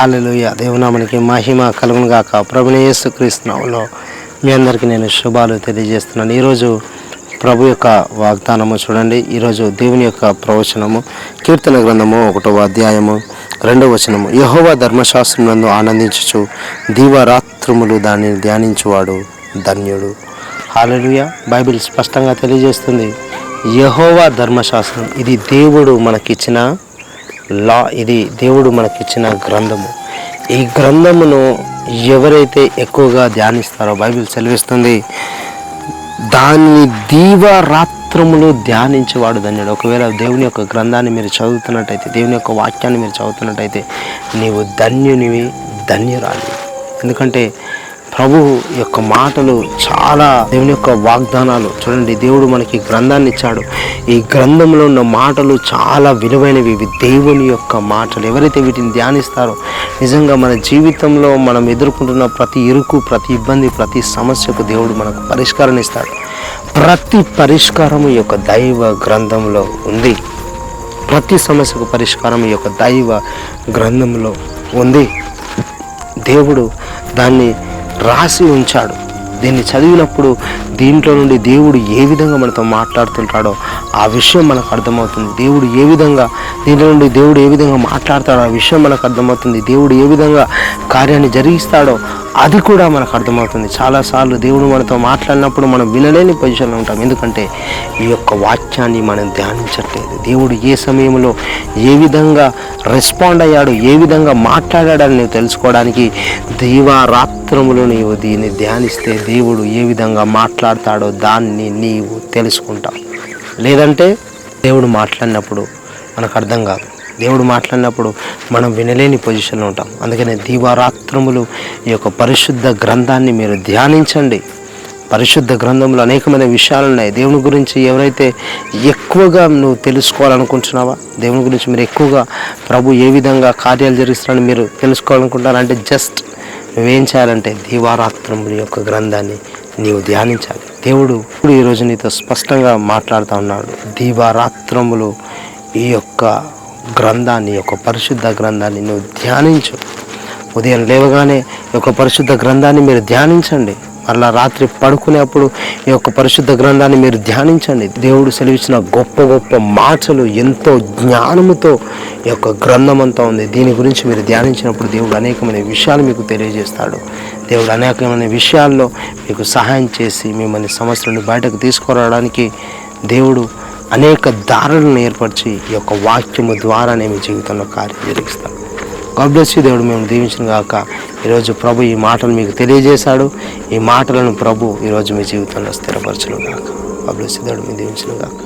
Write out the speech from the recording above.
హల్లెలూయా. దేవునామనికి మహిమ కలుగును గాక. ప్రభువైన యేసుక్రీస్తు నామములో మీ అందరికీ నేను శుభాలు తెలియజేస్తున్నాను. ఈరోజు ప్రభు యొక్క వాగ్దానము చూడండి. ఈరోజు దేవుని యొక్క ప్రవచనము కీర్తన గ్రంథము 1వ అధ్యాయము 2వ వచనము. యెహోవా ధర్మశాస్త్రం నందు ఆనందించుచు దీవారాత్రములు దానిని ధ్యానించువాడు ధన్యుడు. హల్లెలూయా. బైబిల్ స్పష్టంగా తెలియజేస్తుంది, యెహోవా ధర్మశాస్త్రం ఇది దేవుడు మనకిచ్చిన లా, ఇది దేవుడు మనకిచ్చిన గ్రంథము. ఈ గ్రంథమును ఎవరైతే ఎక్కువగా ధ్యానిస్తారో బైబిల్ సెలవిస్తుంది, దాన్ని దీవారాత్రములు ధ్యానించేవాడు ధన్యుడు. ఒకవేళ దేవుని యొక్క గ్రంథాన్ని మీరు చదువుతున్నట్టయితే, దేవుని యొక్క వాక్యాన్ని మీరు చదువుతున్నట్టయితే నీవు ధన్యునివి, ధన్యురాలి. ఎందుకంటే ప్రభు యొక్క మాటలు చాలా, దేవుని యొక్క వాగ్దానాలు చూడండి. దేవుడు మనకి గ్రంథాన్ని ఇచ్చాడు. ఈ గ్రంథంలో ఉన్న మాటలు చాలా విలువైనవి. ఇవి దేవుని యొక్క మాటలు. ఎవరైతే వీటిని ధ్యానిస్తారో నిజంగా మన జీవితంలో మనం ఎదుర్కొంటున్న ప్రతి ఇరుకు, ప్రతి ఇబ్బంది, ప్రతి సమస్యకు దేవుడు మనకు పరిష్కారం ఇస్తాడు. ప్రతి పరిష్కారం ఈ యొక్క దైవ గ్రంథంలో ఉంది. ప్రతి సమస్యకు పరిష్కారం ఈ యొక్క దైవ గ్రంథంలో ఉంది. దేవుడు దాన్ని రాసి ఉంచాడు. దీన్ని చదివినప్పుడు దీంట్లో నుండి దేవుడు ఏ విధంగా మనతో మాట్లాడుతుంటాడో ఆ విషయం మనకు అర్థమవుతుంది. దేవుడు ఏ విధంగా దీంట్లో నుండి దేవుడు ఏ విధంగా మాట్లాడతాడో ఆ విషయం మనకు అర్థమవుతుంది. దేవుడు ఏ విధంగా కార్యాన్ని జరిగిస్తాడో అది కూడా మనకు అర్థమవుతుంది. చాలాసార్లు దేవుడు మనతో మాట్లాడినప్పుడు మనం వినలేని పొజిషన్లో ఉంటాం. ఎందుకంటే ఈ యొక్క వాక్యాన్ని మనం ధ్యానించట్లేదు. దేవుడు ఏ సమయంలో ఏ విధంగా రెస్పాండ్ అయ్యాడు, ఏ విధంగా మాట్లాడాడని నువ్వు తెలుసుకోవడానికి దీవారాత్రములు నీవు దీన్ని ధ్యానిస్తే దేవుడు ఏ విధంగా మాట్లాడతాడో దాన్ని నీవు తెలుసుకుంటావు. లేదంటే దేవుడు మాట్లాడినప్పుడు మనకు అర్థం కాదు. దేవుడు మాట్లాడినప్పుడు మనం వినలేని పొజిషన్లో ఉంటాం. అందుకనే దీవారాత్రములు ఈ యొక్క పరిశుద్ధ గ్రంథాన్ని మీరు ధ్యానించండి. పరిశుద్ధ గ్రంథంలో అనేకమైన విషయాలు ఉన్నాయి. దేవుని గురించి ఎవరైతే ఎక్కువగా నువ్వు తెలుసుకోవాలనుకుంటున్నావా, దేవుని గురించి మీరు ఎక్కువగా ప్రభు ఏ విధంగా కార్యాలు జరిగిస్తారని మీరు తెలుసుకోవాలనుకుంటారంటే జస్ట్ నువ్వేం చేయాలంటే దీవారాత్రముల యొక్క గ్రంథాన్ని నీవు ధ్యానించాలి. దేవుడు ఈరోజు నీతో స్పష్టంగా మాట్లాడుతూ ఉన్నాడు. దీవారాత్రములు ఈ యొక్క గ్రంథాన్ని, యొక్క పరిశుద్ధ గ్రంథాన్ని నువ్వు ధ్యానించు. ఉదయం లేవగానే ఈ యొక్క పరిశుద్ధ గ్రంథాన్ని మీరు ధ్యానించండి. మరలా రాత్రి పడుకునేప్పుడు ఈ యొక్క పరిశుద్ధ గ్రంథాన్ని మీరు ధ్యానించండి. దేవుడు సెలవిచ్చిన గొప్ప గొప్ప మాటలు, ఎంతో జ్ఞానముతో ఈ యొక్క గ్రంథం అంతా ఉంది. దీని గురించి మీరు ధ్యానించినప్పుడు దేవుడు అనేకమైన విషయాలు మీకు తెలియజేస్తాడు. దేవుడు అనేకమైన విషయాల్లో మీకు సహాయం చేసి మిమ్మల్ని సమస్య నుండి బయటకు తీసుకురావడానికి దేవుడు అనేక దారులను ఏర్పరిచి ఈ యొక్క వాక్యము ద్వారానే మీ జీవితంలో కార్యం జరిగిస్తాడు. God bless you. దేవుడు మేము దీవించిన గాక. ఈరోజు ప్రభు ఈ మాటలు మీకు తెలియజేశాడు. ఈ మాటలను ప్రభు ఈరోజు మీ జీవితంలో స్థిరపరచును గాక. God bless you. దేవుడు మేము దీవించిన గాక.